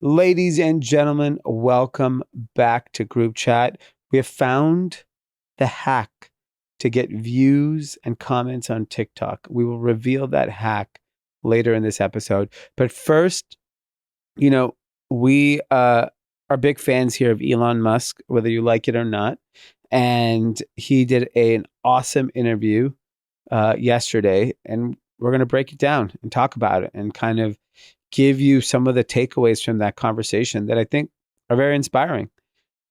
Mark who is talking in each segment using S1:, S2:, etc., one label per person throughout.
S1: Ladies and gentlemen, welcome back to Group Chat. We have found the hack to get views and comments on TikTok. We will reveal that hack later in this episode. But first, we are big fans here of Elon Musk, whether you like it or not. And he did an awesome interview yesterday, and we're going to break it down and talk about it and kind of give you some of the takeaways from that conversation that I think are very inspiring.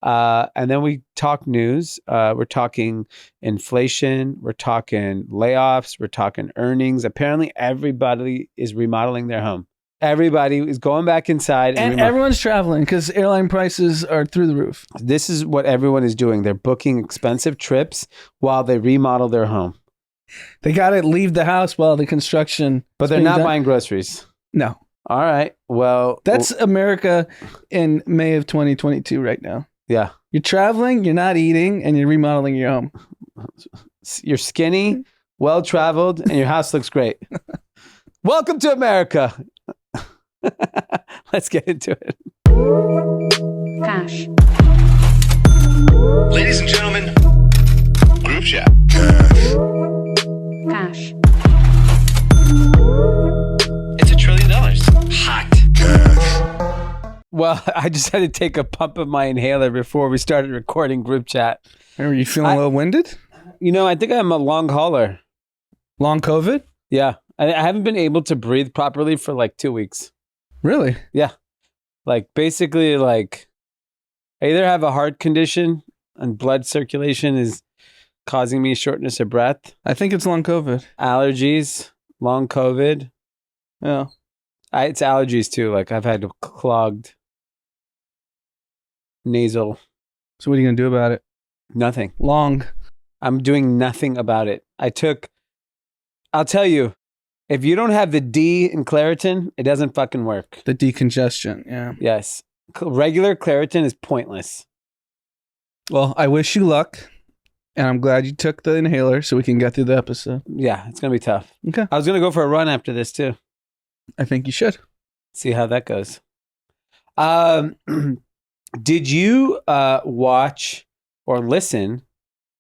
S1: And then we talk news. We're talking inflation. We're talking layoffs. We're talking earnings. Apparently, everybody is remodeling their home. Everybody is going back inside.
S2: And everyone's traveling because airline prices are through the roof.
S1: This is what everyone is doing. They're booking expensive trips while they remodel their home.
S2: They got to leave the house while the construction.
S1: But they're not buying groceries.
S2: No.
S1: All right. Well,
S2: that's America in May of 2022 right now.
S1: Yeah.
S2: You're traveling, you're not eating, and you're remodeling your home.
S1: You're skinny, well-traveled, and your house looks great. Welcome to America. Let's get into it.
S3: Cash.
S4: Ladies and gentlemen, Group Chat.
S3: Cash.
S4: It's $1 trillion. Hot.
S1: Well, I just had to take a pump of my inhaler before we started recording Group Chat.
S2: Are you feeling a little winded?
S1: I think I'm a long hauler.
S2: Long COVID?
S1: Yeah. I haven't been able to breathe properly for like 2 weeks.
S2: Really?
S1: Yeah. Basically, I either have a heart condition and blood circulation is causing me shortness of breath.
S2: I think it's long COVID.
S1: Allergies, long COVID.
S2: Yeah.
S1: It's allergies too. I've had clogged nasal.
S2: So what are you going to do about it?
S1: Nothing. I'm doing nothing about it. I'll tell you, if you don't have the D in Claritin, it doesn't fucking work.
S2: The decongestion, yeah.
S1: Yes. Regular Claritin is pointless.
S2: Well, I wish you luck, and I'm glad you took the inhaler so we can get through the episode.
S1: Yeah, it's going to be tough.
S2: Okay.
S1: I was going to go for a run after this too.
S2: I think you should.
S1: See how that goes. Did you watch or listen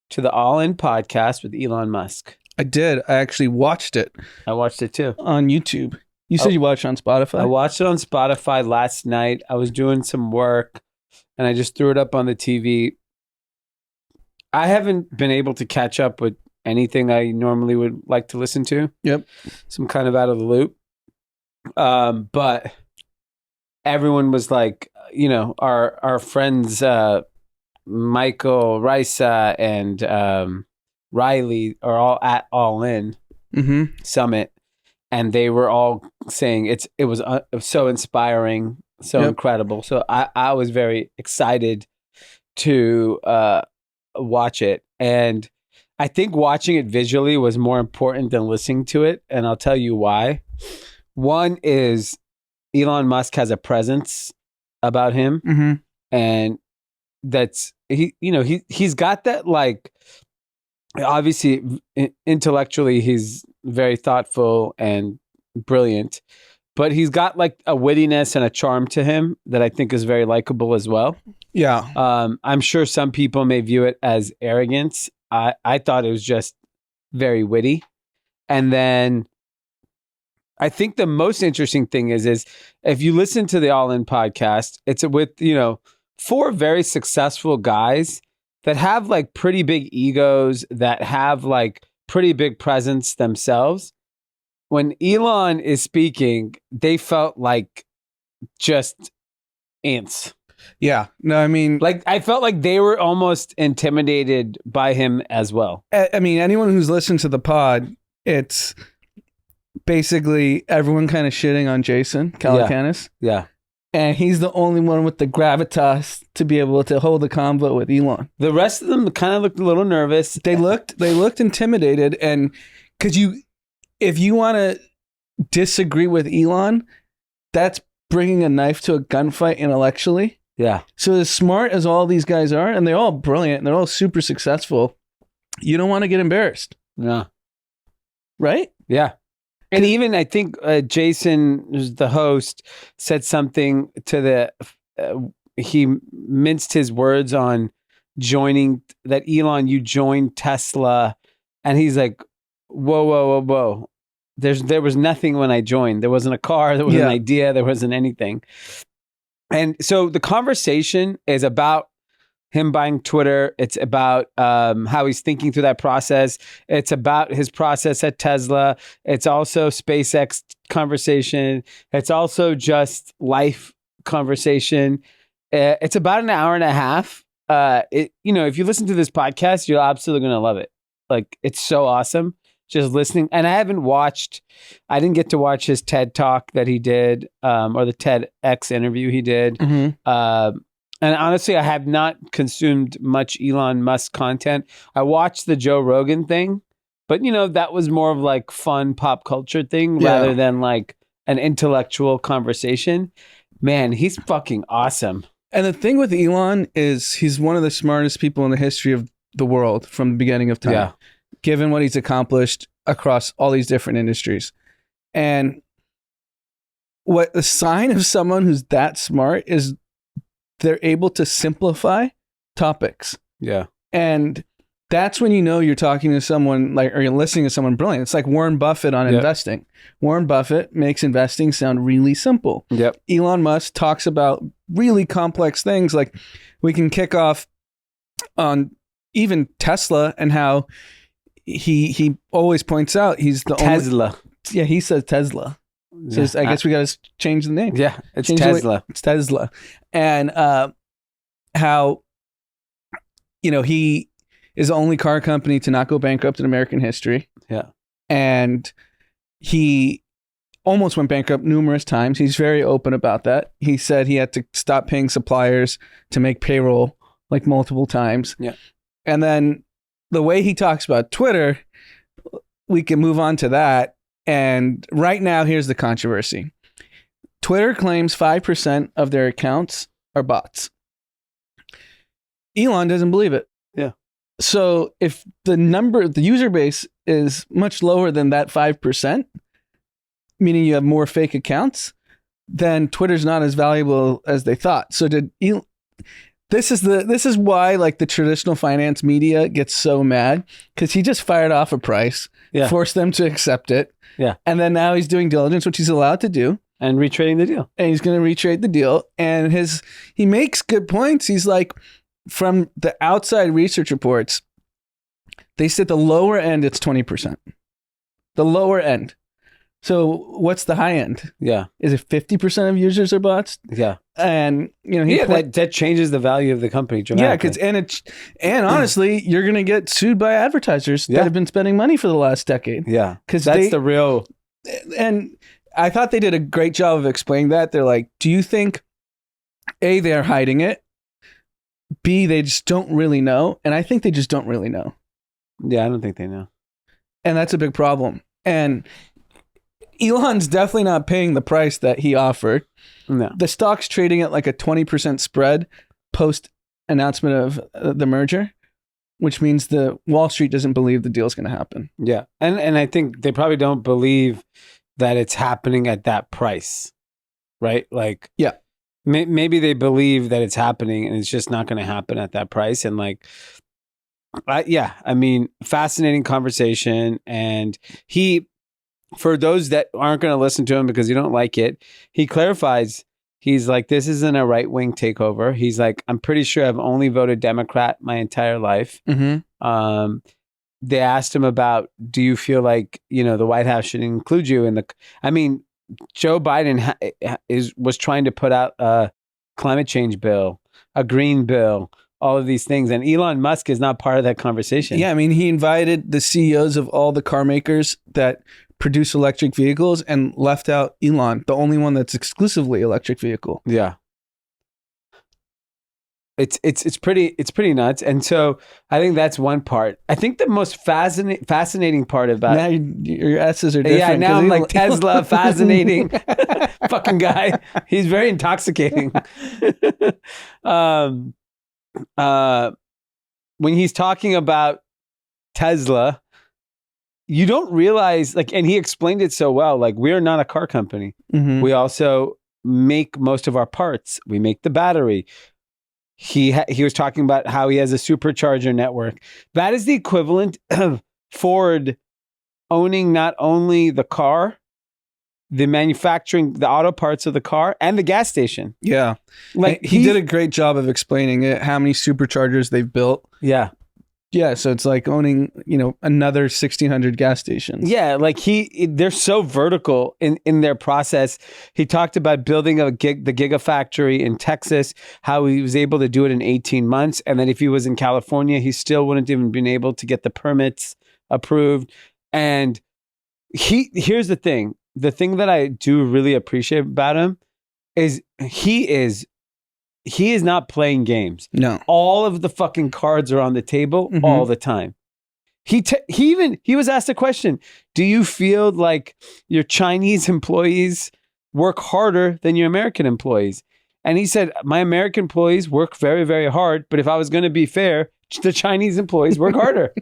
S1: to the All In podcast with Elon Musk?
S2: I did. I actually watched it.
S1: I watched it too.
S2: On YouTube. You said you watched it on Spotify?
S1: I watched it on Spotify last night. I was doing some work and I just threw it up on the TV. I haven't been able to catch up with anything I normally would like to listen to.
S2: Yep.
S1: So I'm kind of out of the loop. But everyone was like, our friends, Michael, Risa, and Riley are all at All In Summit, and they were all saying it was so inspiring, so incredible. So I was very excited to watch it, and I think watching it visually was more important than listening to it, and I'll tell you why. One is Elon Musk has a presence about him, and that's he's got that obviously intellectually he's very thoughtful and brilliant, but he's got a wittiness and a charm to him that I think is very likable as well.
S2: Yeah.
S1: I'm sure some people may view it as arrogance. I thought it was just very witty. And then I think the most interesting thing is if you listen to the All In podcast, it's with, 4 very successful guys that have pretty big egos, that have pretty big presence themselves. When Elon is speaking, they felt like just ants.
S2: Yeah. No, I mean,
S1: I felt like they were almost intimidated by him as well.
S2: I mean, anyone who's listened to the pod, it's basically everyone kind of shitting on Jason Calacanis.
S1: Yeah.
S2: And he's the only one with the gravitas to be able to hold a convo with Elon.
S1: The rest of them kind of looked a little nervous.
S2: They looked intimidated, and because if you want to disagree with Elon, that's bringing a knife to a gunfight intellectually.
S1: Yeah.
S2: So as smart as all these guys are, and they're all brilliant, and they're all super successful, you don't want to get embarrassed.
S1: No.
S2: Right?
S1: Yeah. And even I think Jason, who's the host, said something to he minced his words on joining that Elon, you joined Tesla. And he's like, whoa. There was nothing when I joined. There wasn't a car. There wasn't an idea. There wasn't anything. And so the conversation is about him buying Twitter. It's about how he's thinking through that process. It's about his process at Tesla. It's also SpaceX conversation. It's also just life conversation. It's about an hour and a half. If you listen to this podcast, you're absolutely going to love it. Like, it's so awesome just listening. And I didn't get to watch his TED talk that he did, or the TEDx interview he did.
S2: Mm-hmm.
S1: And honestly, I have not consumed much Elon Musk content. I watched the Joe Rogan thing, but that was more of like fun pop culture thing rather than like an intellectual conversation. Man, he's fucking awesome.
S2: And the thing with Elon is he's one of the smartest people in the history of the world from the beginning of time, given what he's accomplished across all these different industries. And what the sign of someone who's that smart is they're able to simplify topics.
S1: Yeah.
S2: And that's when you're talking to someone or you're listening to someone brilliant. It's like Warren Buffett on investing. Warren Buffett makes investing sound really simple.
S1: Yep.
S2: Elon Musk talks about really complex things. Like, we can kick off on even Tesla and how he always points out he's the
S1: Tesla.
S2: He says Tesla. So I guess we got to change the name.
S1: Yeah, it's Tesla.
S2: It's Tesla. And how, he is the only car company to not go bankrupt in American history.
S1: Yeah.
S2: And he almost went bankrupt numerous times. He's very open about that. He said he had to stop paying suppliers to make payroll like multiple times.
S1: Yeah.
S2: And then the way he talks about Twitter, we can move on to that. And right now, here's the controversy. Twitter claims 5% of their accounts are bots. Elon doesn't believe it.
S1: Yeah.
S2: So if the user base is much lower than that 5%, meaning you have more fake accounts, then Twitter's not as valuable as they thought. So this is why like the traditional finance media gets so mad, because he just fired off a price, forced them to accept it.
S1: Yeah.
S2: And then now he's doing diligence, which he's allowed to do.
S1: And retrading the deal.
S2: And he's going to retrade the deal. And he makes good points. He's like, from the outside research reports, they said the lower end, it's 20%. The lower end. So what's the high end?
S1: Yeah.
S2: Is it 50% of users are bots?
S1: Yeah.
S2: And
S1: that changes the value of the company dramatically.
S2: Yeah, and honestly, you're going to get sued by advertisers that have been spending money for the last decade.
S1: Yeah. Because that's the real.
S2: And I thought they did a great job of explaining that. They're like, do you think A, they're hiding it? B, they just don't really know. And I think they just don't really know.
S1: Yeah, I don't think they know.
S2: And that's a big problem. And Elon's definitely not paying the price that he offered.
S1: No.
S2: The stock's trading at like a 20% spread post announcement of the merger, which means the Wall Street doesn't believe the deal's going to happen.
S1: Yeah. And I think they probably don't believe that it's happening at that price. Right? Like,
S2: yeah.
S1: Maybe they believe that it's happening and it's just not going to happen at that price. And like, I mean, fascinating conversation. And for those that aren't going to listen to him because you don't like it, he clarifies, he's like, this isn't a right-wing takeover. He's like, I'm pretty sure I've only voted Democrat my entire life.
S2: Mm-hmm.
S1: They asked him about, do you feel like, the White House should include you in Joe Biden was trying to put out a climate change bill, a green bill, all of these things. And Elon Musk is not part of that conversation.
S2: Yeah, I mean, he invited the CEOs of all the car makers that produce electric vehicles and left out Elon, the only one that's exclusively electric vehicle.
S1: Yeah. It's pretty nuts. And so I think that's one part. I think the most fascinating part about
S2: now your S's are different.
S1: Yeah, now I'm like Tesla, fascinating fucking guy. He's very intoxicating. When he's talking about Tesla, you don't realize, like, and he explained it so well, like, we're not a car company.
S2: Mhm.
S1: We also make most of our parts. We make the battery. He was talking about how he has a supercharger network. That is the equivalent of Ford owning not only the car, the manufacturing, the auto parts of the car, and the gas station.
S2: Yeah.
S1: Like
S2: he did a great job of explaining it, how many superchargers they've built.
S1: Yeah.
S2: Yeah, so it's like owning, another 1,600 gas stations.
S1: Yeah, like they're so vertical in their process. He talked about building the Gigafactory in Texas, how he was able to do it in 18 months. And then if he was in California, he still wouldn't even been able to get the permits approved. And here's the thing that I do really appreciate about him is he is not playing games.
S2: No.
S1: All of the fucking cards are on the table all the time. He was asked a question. Do you feel like your Chinese employees work harder than your American employees? And he said, my American employees work very, very hard. But if I was going to be fair, the Chinese employees work harder.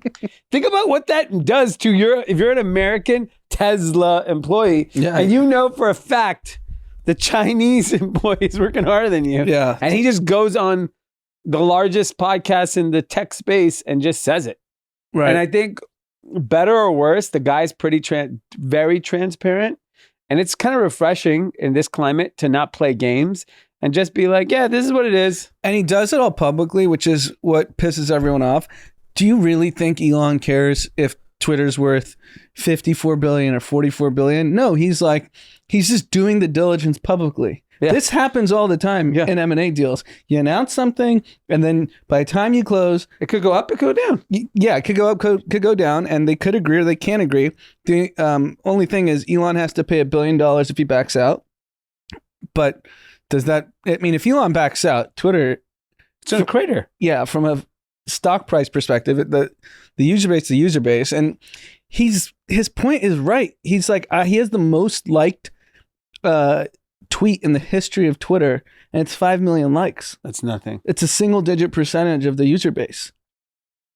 S1: Think about what that does to if you're an American Tesla employee, and you know for a fact the Chinese employees working harder than you.
S2: Yeah.
S1: And he just goes on the largest podcast in the tech space and just says it.
S2: Right.
S1: And I think better or worse, the guy's very transparent. And it's kind of refreshing in this climate to not play games and just be like, yeah, this is what it is.
S2: And he does it all publicly, which is what pisses everyone off. Do you really think Elon cares if Twitter's worth 54 billion or 44 billion? No, he's just doing the diligence publicly. Yeah. This happens all the time in M&A deals. You announce something, and then by the time you close,
S1: it could go up, it could go down.
S2: Yeah, it could go up, could go down, and they could agree or they can't agree. The only thing is Elon has to pay $1 billion if he backs out. But if Elon backs out, Twitter...
S1: It's a crater.
S2: Yeah, from a stock price perspective, the user base is the user base. And his point is right. He's like, he has the most liked tweet in the history of Twitter, and it's 5 million likes.
S1: That's nothing.
S2: It's a single-digit percentage of the user base.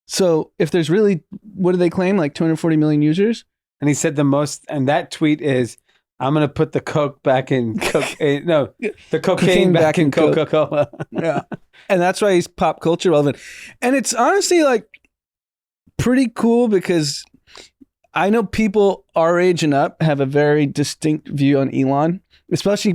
S2: So if there's really, what do they claim, like 240 million users?
S1: And he said the most, and that tweet is, I'm going to put the Coke back in cocaine. No, the cocaine back in Coca-Cola.
S2: Yeah. And that's why he's pop culture relevant. And it's honestly like pretty cool because I know people our age and up have a very distinct view on Elon, especially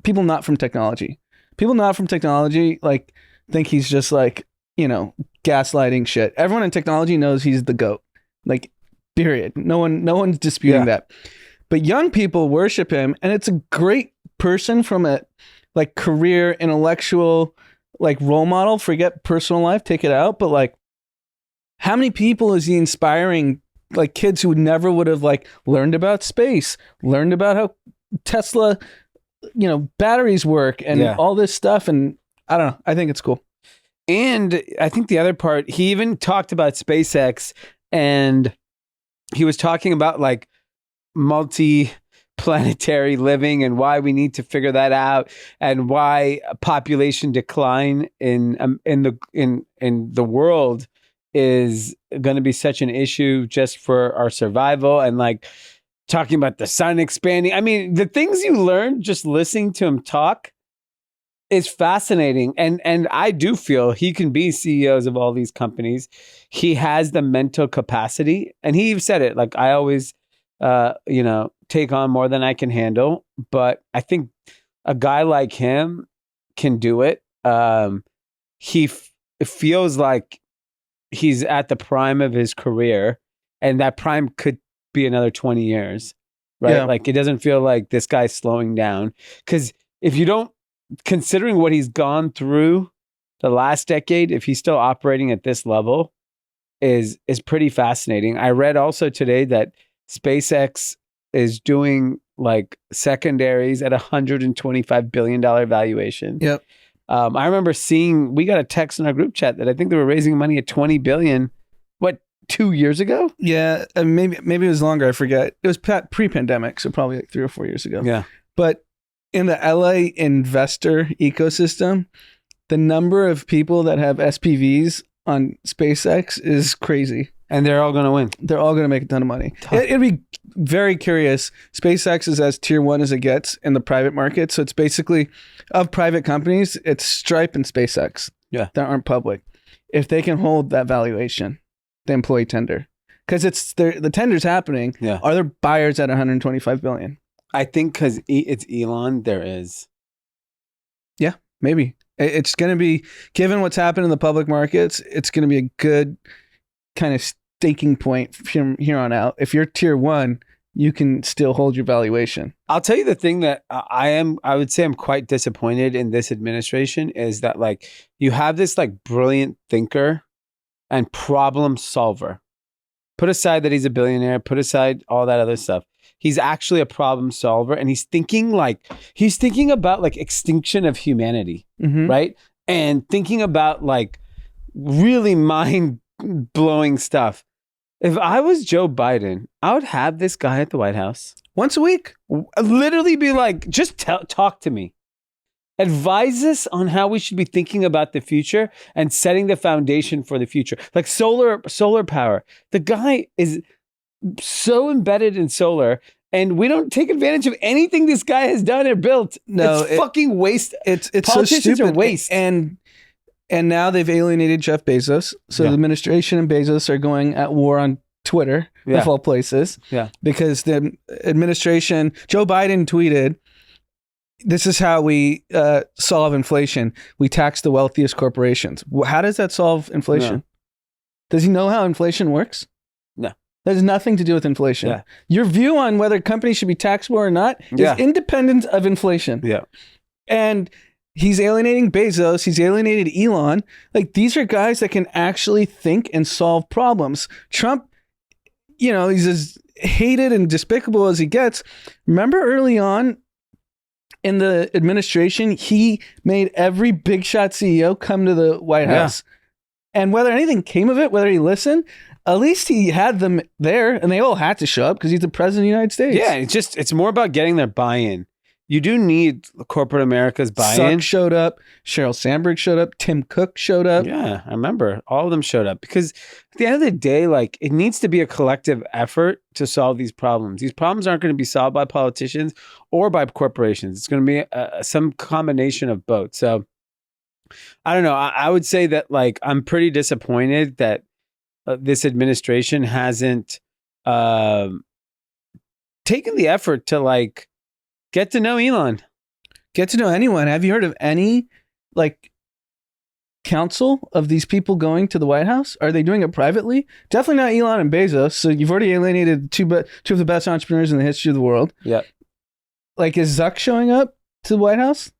S2: people not from technology. People not from technology like think he's just like, gaslighting shit. Everyone in technology knows he's the GOAT. Like, period. No one's disputing that. But young people worship him, and it's a great person from a like career, intellectual, like role model. Forget personal life, take it out. But like, how many people is he inspiring? Like kids who never would have like learned about space, learned about how Tesla, batteries work, and all this stuff. And I don't know. I think it's cool.
S1: And I think the other part, he even talked about SpaceX, and he was talking about like multi-planetary living and why we need to figure that out, and why population decline in the world is going to be such an issue just for our survival, and like talking about the sun expanding. I mean, the things you learn just listening to him talk is fascinating. And I do feel he can be CEOs of all these companies. He has the mental capacity, and he said it, like, I always take on more than I can handle. But I think a guy like him can do it. It feels like he's at the prime of his career, and that prime could be another 20 years, right?
S2: Yeah.
S1: Like, it doesn't feel like this guy's slowing down. Because if you don't, considering what he's gone through the last decade, if he's still operating at this level, is pretty fascinating. I read also today that SpaceX is doing like secondaries at $125 billion valuation.
S2: Yep.
S1: I remember we got a text in our group chat that I think they were raising money at 20 billion. What, 2 years ago?
S2: Yeah. Maybe it was longer. I forget. It was pre-pandemic. So probably like 3 or 4 years ago.
S1: Yeah.
S2: But in the LA investor ecosystem, the number of people that have SPVs on SpaceX is crazy.
S1: And they're all going to win.
S2: They're all going to make a ton of money. It'd be very curious. SpaceX is as tier one as it gets in the private market. So it's basically, of private companies, it's Stripe and SpaceX that aren't public. If they can hold that valuation, the employee tender, because the tender's happening. Yeah. Are there buyers at 125 billion?
S1: I think because it's Elon, there is.
S2: Yeah, maybe. It's going to be, given what's happened in the public markets, it's going to be a good kind of staking point from here on out. If you're tier one, you can still hold your valuation.
S1: I'll tell you the thing that I would say I'm quite disappointed in this administration is that like you have this like brilliant thinker and problem solver. Put aside that he's a billionaire, put aside all that other stuff. He's actually a problem solver, and he's thinking about like extinction of humanity, right? And thinking about like really mind-blowing stuff. If I was Joe Biden, I would have this guy at the White House
S2: once a week.
S1: Literally be like, just talk to me. Advise us on how we should be thinking about the future and setting the foundation for the future. Like solar power. The guy is so embedded in solar, and we don't take advantage of anything this guy has done or built. No, it's fucking waste.
S2: It's politicians so stupid.
S1: Are waste.
S2: And now they've alienated Jeff Bezos. So the administration and Bezos are going at war on Twitter, of all places. Yeah. Because the administration, Joe Biden tweeted, "This is how we solve inflation. We tax the wealthiest corporations." How does that solve inflation? No. Does he know how inflation works?
S1: No.
S2: That has nothing to do with inflation. Yeah. Your view on whether companies should be taxed more or not is independent of inflation. Yeah. And he's alienating Bezos. He's alienated Elon. Like, these are guys that can actually think and solve problems. Trump, he's as hated and despicable as he gets. Remember early on in the administration, he made every big shot CEO come to the White House. And whether anything came of it, whether he listened, at least he had them there, and they all had to show up because he's the president of the United States.
S1: Yeah, it's more about getting their buy-in. You do need corporate America's buy-in.
S2: Zuck showed up. Sheryl Sandberg showed up. Tim Cook showed up.
S1: Yeah, I remember. All of them showed up because at the end of the day, like, it needs to be a collective effort to solve these problems. These problems aren't going to be solved by politicians or by corporations. It's going to be some combination of both. So I don't know. I would say that, like, I'm pretty disappointed that this administration hasn't taken the effort to, like, get to know Elon.
S2: Get to know anyone. Have you heard of any, like, council of these people going to the White House? Are they doing it privately? Definitely not Elon and Bezos. So you've already alienated two of the best entrepreneurs in the history of the world. Yeah. Like, is Zuck showing up to the White House?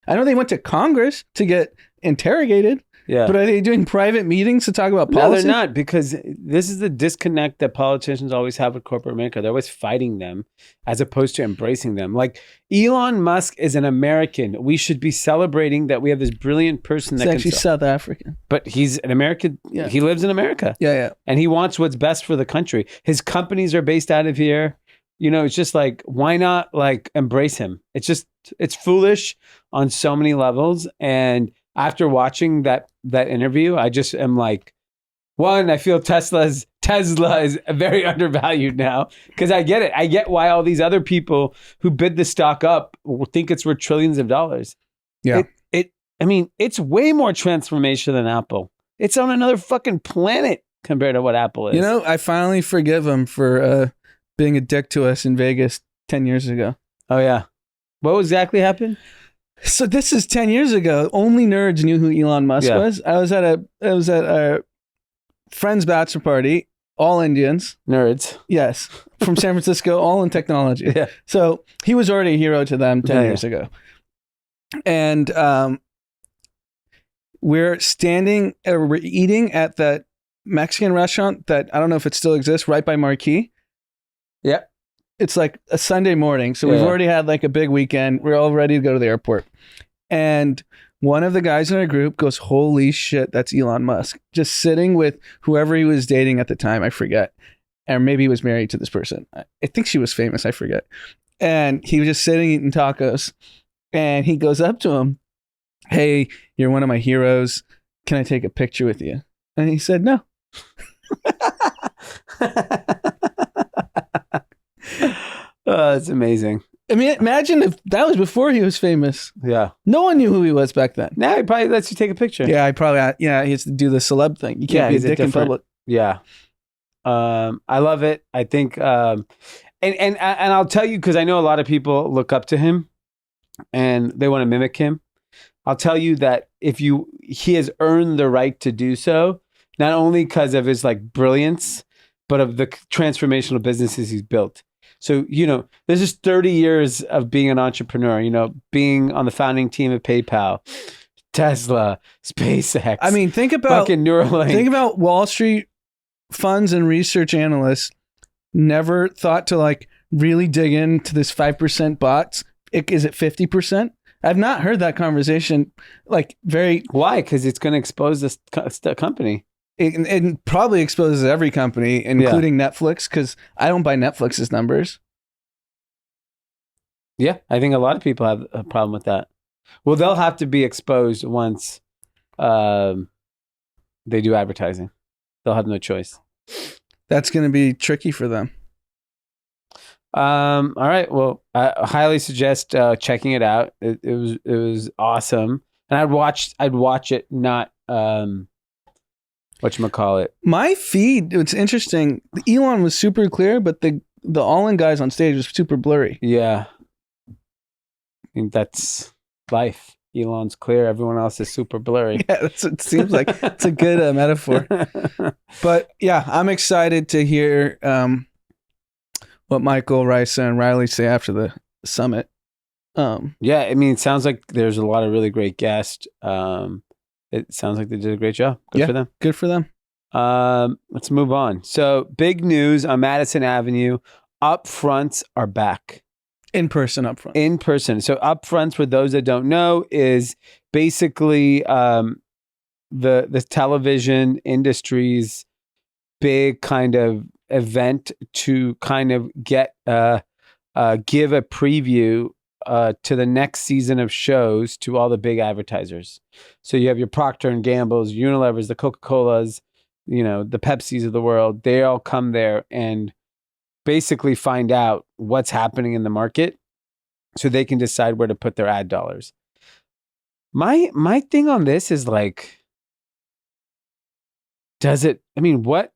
S2: I know they went to Congress to get interrogated. Yeah. But are they doing private meetings to talk about policy?
S1: No, they're not, because this is the disconnect that politicians always have with corporate America. They're always fighting them as opposed to embracing them. Like, Elon Musk is an American. We should be celebrating that we have this brilliant person that
S2: He's actually South African.
S1: But he's an American. Yeah. He lives in America.
S2: Yeah, yeah.
S1: And he wants what's best for the country. His companies are based out of here. It's just like, why not, like, embrace him? It's foolish on so many levels. And after watching that interview, I just am like, one, I feel Tesla is very undervalued now, because I get it. I get why all these other people who bid the stock up think it's worth trillions of dollars. Yeah. It's way more transformation than Apple. It's on another fucking planet compared to what Apple is.
S2: I finally forgive him for being a dick to us in Vegas 10 years ago.
S1: Oh, yeah. What exactly happened?
S2: So this is 10 years ago. Only nerds knew who Elon Musk was. I was at a friend's bachelor party, all Indians.
S1: Nerds.
S2: Yes. From San Francisco, all in technology. Yeah. So he was already a hero to them 10 years ago. And we're eating at that Mexican restaurant that, I don't know if it still exists, right by Marquee.
S1: Yeah.
S2: It's like a Sunday morning. So we've already had like a big weekend. We're all ready to go to the airport. And one of the guys in our group goes, "Holy shit, that's Elon Musk." Just sitting with whoever he was dating at the time. I forget. Or maybe he was married to this person. I think she was famous. I forget. And he was just sitting eating tacos. And he goes up to him. "Hey, you're one of my heroes. Can I take a picture with you?" And he said, "No."
S1: It's amazing.
S2: I mean, imagine if that was before he was famous.
S1: Yeah.
S2: No one knew who he was back then.
S1: Now he probably lets you take a picture.
S2: Yeah, he has to do the celeb thing. You can't be a
S1: he's
S2: dick in
S1: different-
S2: public.
S1: Yeah. I love it. I think, and I'll tell you, because I know a lot of people look up to him and they want to mimic him. I'll tell you that he has earned the right to do so, not only because of his like brilliance, but of the transformational businesses he's built. So, there's just 30 years of being an entrepreneur, being on the founding team of PayPal, Tesla, SpaceX.
S2: I mean, think about
S1: Neuralink.
S2: Think about Wall Street funds and research analysts never thought to like really dig into this 5% bots. Is it 50%? I've not heard that conversation. Like
S1: Why? Because it's going to expose this company.
S2: It probably exposes every company, including Netflix, because I don't buy Netflix's numbers.
S1: Yeah, I think a lot of people have a problem with that. Well, they'll have to be exposed once they do advertising. They'll have no choice.
S2: That's going to be tricky for them.
S1: All right. Well, I highly suggest checking it out. It was awesome, and I'd watch it. Not whatchamacallit.
S2: My feed. It's interesting. Elon was super clear, but the all-in guys on stage was super blurry.
S1: Yeah, I think that's life. Elon's clear. Everyone else is super blurry.
S2: Yeah, that's what it seems like. It's a good metaphor. But yeah, I'm excited to hear what Michael, Risa, and Riley say after the summit.
S1: Yeah, I mean, it sounds like there's a lot of really great guests. It sounds like they did a great job. Good for them.
S2: Good for them.
S1: Let's move on. So, big news on Madison Avenue. Upfronts are back.
S2: In person upfront.
S1: In person. So, Upfronts, for those that don't know, is basically the television industry's big kind of event to kind of give a preview to the next season of shows to all the big advertisers. So you have your Procter and Gamble's, Unilever's, the Coca-Colas, the Pepsis of the world. They all come there and basically find out what's happening in the market so they can decide where to put their ad dollars. My thing on this is like,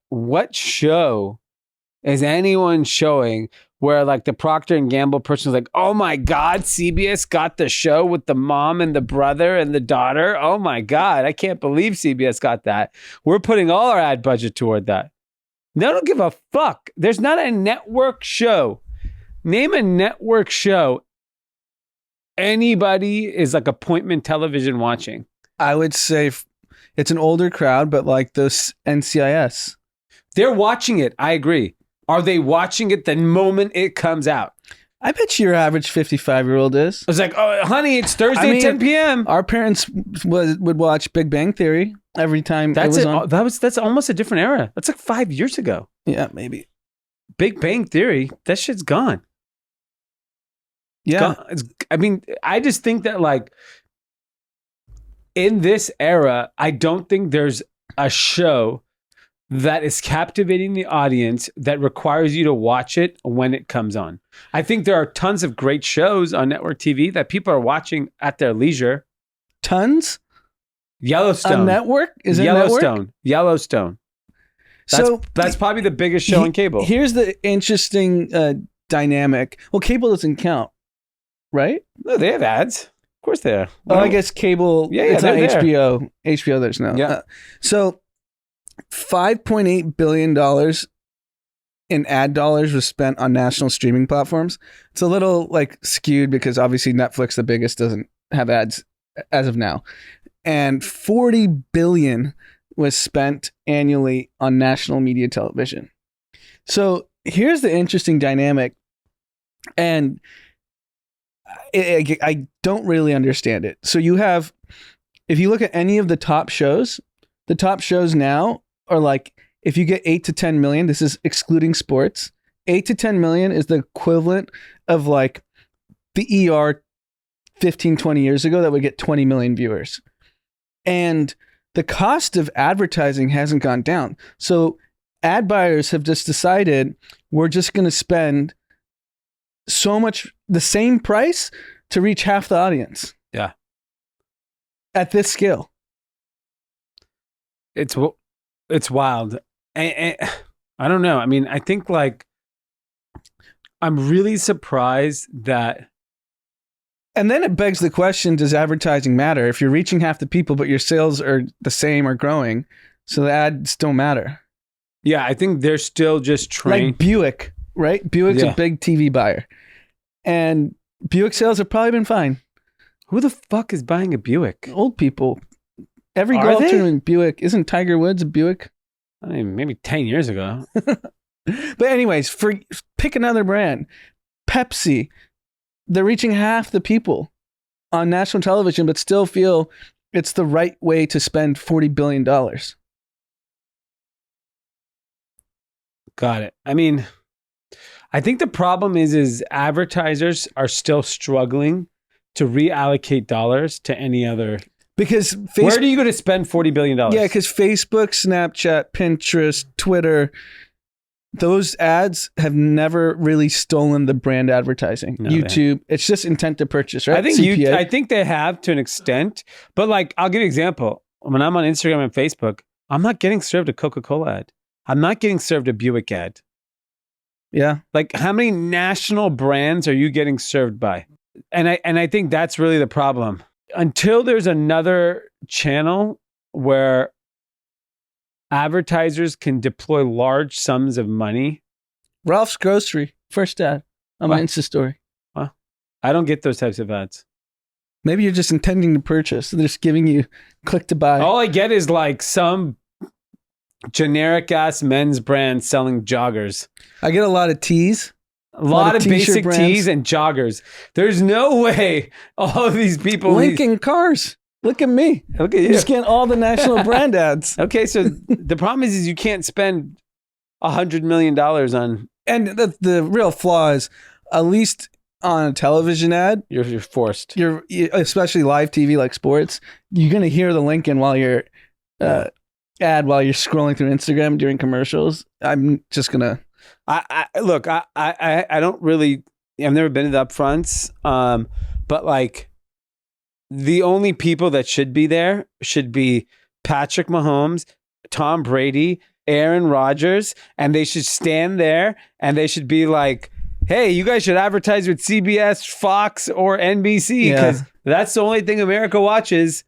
S1: what show is anyone showing where like the Procter and Gamble person is like, oh my God, CBS got the show with the mom and the brother and the daughter. Oh my God, I can't believe CBS got that. We're putting all our ad budget toward that. They don't give a fuck. There's not a network show. Name a network show anybody is like appointment television watching.
S2: I would say it's an older crowd, but like those NCIS.
S1: They're watching it. I agree. Are they watching it the moment it comes out?
S2: I bet your average 55-year-old is.
S1: It's like, oh, honey, it's Thursday at 10 p.m.
S2: Our parents would watch Big Bang Theory every time it was on.
S1: That's almost a different era. That's like 5 years ago.
S2: Yeah, maybe.
S1: Big Bang Theory, that shit's gone.
S2: Yeah.
S1: I just think that like in this era, I don't think there's a show that is captivating the audience that requires you to watch it when it comes on. I think there are tons of great shows on network TV that people are watching at their leisure.
S2: Tons?
S1: Yellowstone.
S2: A network? Is it
S1: Yellowstone. Yellowstone.
S2: So
S1: that's probably the biggest show on cable.
S2: Here's the interesting dynamic. Well, cable doesn't count, right?
S1: No, they have ads. Of course they are.
S2: Oh, I guess cable.
S1: Yeah,
S2: it's not
S1: they're there.
S2: HBO. HBO, there's no.
S1: Yeah.
S2: So $5.8 billion in ad dollars was spent on national streaming platforms. It's a little like skewed because obviously Netflix, the biggest, doesn't have ads as of now. And $40 billion was spent annually on national media television. So here's the interesting dynamic. And I don't really understand it. So you have, if you look at any of the top shows now are like, if you get 8 to 10 million, this is excluding sports, 8 to 10 million is the equivalent of like the ER 15, 20 years ago that would get 20 million viewers. And the cost of advertising hasn't gone down. So ad buyers have just decided we're just going to spend so much, the same price to reach half the audience.
S1: Yeah.
S2: At this scale.
S1: It's wild. I don't know. I mean, I think like I'm really surprised that.
S2: And then it begs the question, does advertising matter? If you're reaching half the people, but your sales are the same or growing, so the ads don't matter.
S1: Yeah, I think they're still just trained.
S2: Like Buick, right? Buick's a big TV buyer. And Buick sales have probably been fine.
S1: Who the fuck is buying a Buick?
S2: Old people. Every
S1: Are
S2: golf
S1: they?
S2: tournament Buick. Isn't Tiger Woods a Buick?
S1: I mean, maybe 10 years ago.
S2: But anyways, pick another brand. Pepsi. They're reaching half the people on national television, but still feel it's the right way to spend $40 billion.
S1: Got it. I mean, I think the problem is advertisers are still struggling to reallocate dollars to any other.
S2: Because
S1: where do you go to spend $40 billion?
S2: Yeah, because Facebook, Snapchat, Pinterest, Twitter, those ads have never really stolen the brand advertising.
S1: No,
S2: YouTube, it's just intent to purchase, right?
S1: I think they have to an extent, but like I'll give you an example. When I'm on Instagram and Facebook, I'm not getting served a Coca-Cola ad. I'm not getting served a Buick ad.
S2: Yeah.
S1: Like how many national brands are you getting served by? And I think that's really the problem. Until there's another channel where advertisers can deploy large sums of money.
S2: Ralph's Grocery, first ad on my Insta story.
S1: Well, I don't get those types of ads.
S2: Maybe you're just intending to purchase. They're just giving you click to buy.
S1: All I get is like some generic ass men's brand selling joggers.
S2: I get a lot of tees.
S1: A lot of basic tees and joggers. There's no way all of these people.
S2: Lincoln cars. Look at me.
S1: Look at you.
S2: You're just getting all the national brand ads.
S1: Okay, so the problem is you can't spend $100 million on.
S2: And the real flaw is, at least on a television ad,
S1: You're forced.
S2: You're especially live TV like sports. You're gonna hear the Lincoln while you're ad while you're scrolling through Instagram during commercials. I'm just gonna.
S1: I don't really. I've never been to the Upfronts, but like the only people that should be there should be Patrick Mahomes, Tom Brady, Aaron Rodgers, and they should stand there and they should be like, "Hey, you guys should advertise with CBS, Fox, or NBC because that's the only thing America watches."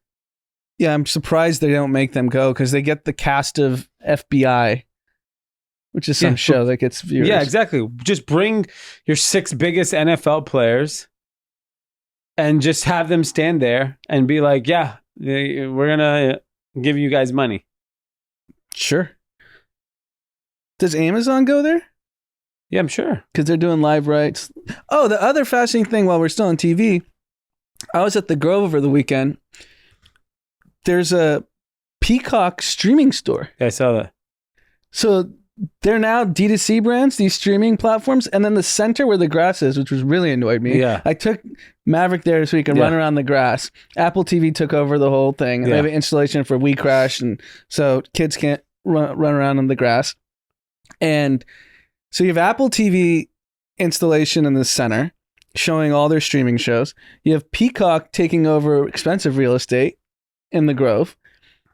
S2: Yeah, I'm surprised they don't make them go because they get the cast of FBI. Which is some show that gets viewers.
S1: Yeah, exactly. Just bring your 6 biggest NFL players and just have them stand there and be like, yeah, we're going to give you guys money.
S2: Sure. Does Amazon go there?
S1: Yeah, I'm sure.
S2: Because they're doing live rights. Oh, the other fascinating thing while we're still on TV, I was at the Grove over the weekend. There's a Peacock streaming store.
S1: Yeah, I saw that.
S2: So they're now D2C brands, these streaming platforms, and then the center where the grass is, which was really annoyed me.
S1: Yeah.
S2: I took Maverick there so we can run around the grass. Apple TV took over the whole thing. They have an installation for WeCrash, and so kids can't run around in the grass. And so you have Apple TV installation in the center, showing all their streaming shows. You have Peacock taking over expensive real estate in the Grove.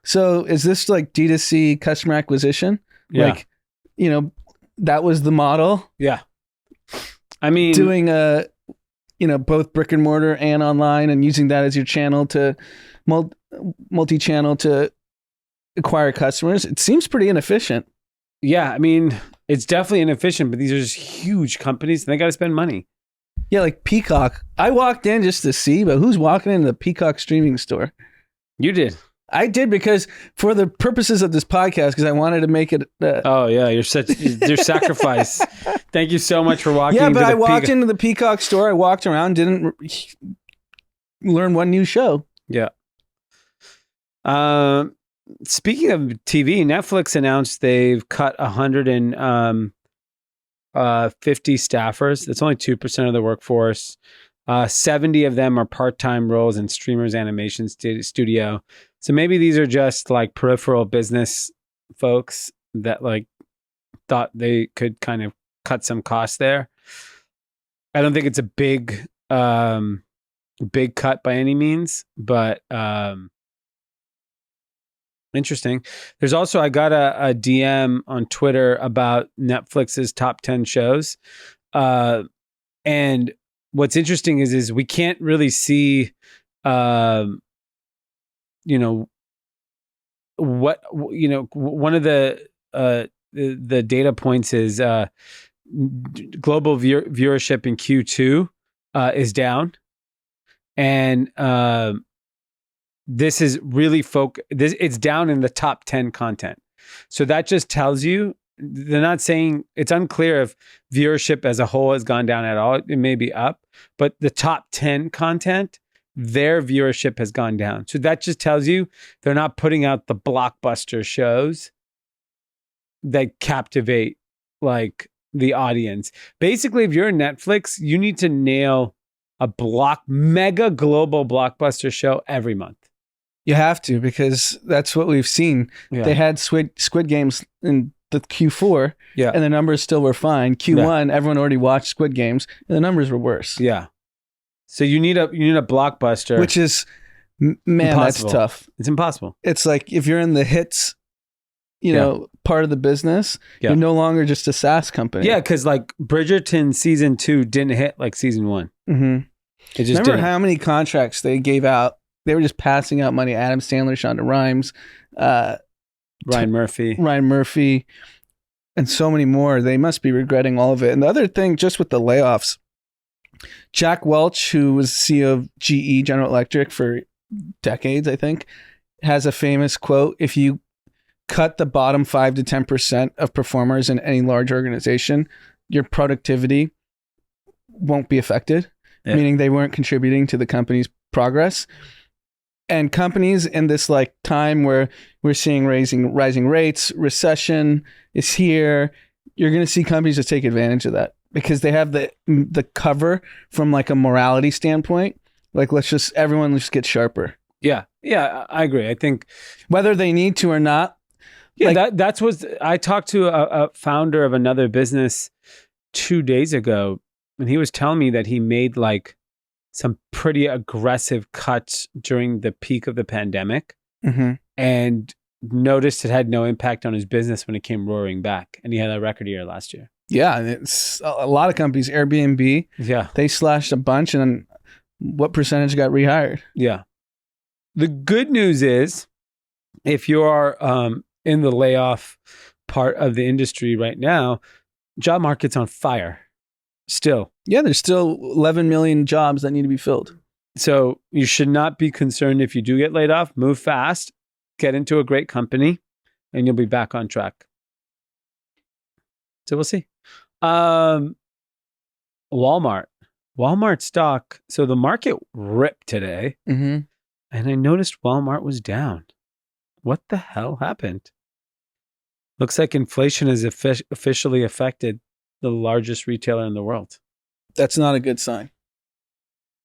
S2: So is this like D2C customer acquisition?
S1: Yeah.
S2: Like, you know, that was the model.
S1: Yeah. I mean,
S2: doing both brick and mortar and online and using that as your channel to multi-channel to acquire customers. It seems pretty inefficient.
S1: Yeah. I mean, it's definitely inefficient, but these are just huge companies and they got to spend money.
S2: Yeah. Like Peacock. I walked in just to see, but who's walking into the Peacock streaming store?
S1: You did.
S2: I did because for the purposes of this podcast, because I wanted to make it.
S1: Oh yeah, you're your sacrifice. Thank you so much for walking.
S2: Yeah, but I walked into the Peacock store. I walked around, didn't learn one new show.
S1: Yeah. Speaking of TV, Netflix announced they've cut 150 staffers. That's only 2% of the workforce. 70 of them are part-time roles in Streamers Animation Studio. So maybe these are just like peripheral business folks that like thought they could kind of cut some costs there. I don't think it's a big cut by any means, but interesting. There's also, I got a DM on Twitter about Netflix's top 10 shows. And what's interesting is we can't really see, one of the data points is global viewership in Q2 is down. And this is really it's down in the top 10 content. So that just tells you, they're not saying, it's unclear if viewership as a whole has gone down at all. It may be up, but the top 10 content, their viewership has gone down. So that just tells you they're not putting out the blockbuster shows that captivate like the audience. Basically, if you're a Netflix, you need to nail a mega global blockbuster show every month.
S2: You have to, because that's what we've seen.
S1: Yeah.
S2: They had Squid Games in the Q4, and the numbers still were fine. Q1, everyone already watched Squid Games, and the numbers were worse.
S1: Yeah. So you need a blockbuster,
S2: which is, man,
S1: impossible.
S2: that's tough.
S1: It's impossible.
S2: It's like if you're in the hits, part of the business, you're no longer just a SaaS company.
S1: Yeah, because like Bridgerton season 2 didn't hit like season 1.
S2: Mm-hmm.
S1: It just
S2: remember
S1: didn't.
S2: How many contracts they gave out? They were just passing out money. Adam Sandler, Shonda Rhimes,
S1: Ryan
S2: Murphy, and so many more. They must be regretting all of it. And the other thing, just with the layoffs, Jack Welch, who was CEO of GE, General Electric, for decades, I think, has a famous quote: "If you cut the bottom 5 to 10% of performers in any large organization, your productivity won't be affected," meaning they weren't contributing to the company's progress. And companies in this like time where we're seeing rising rates, recession is here, you're going to see companies just take advantage of that because they have the cover from like a morality standpoint. Like, everyone just get sharper.
S1: Yeah, I agree. I think
S2: whether they need to or not.
S1: Yeah, that's what I talked to a founder of another business 2 days ago, and he was telling me that he made like some pretty aggressive cuts during the peak of the pandemic, and noticed it had no impact on his business when it came roaring back, and he had a record year last year.
S2: Yeah, it's a lot of companies. Airbnb, they slashed a bunch, and what percentage got rehired? Yeah.
S1: The good news is, if you are in the layoff part of the industry right now, job market's on fire. Still.
S2: Yeah, there's still 11 million jobs that need to be filled.
S1: So you should not be concerned if you do get laid off. Move fast, get into a great company, and you'll be back on track. So we'll see. Walmart stock. So the market ripped today, and I noticed Walmart was down. What the hell happened? Looks like inflation has officially affected the largest retailer in the world.
S2: That's not a good sign.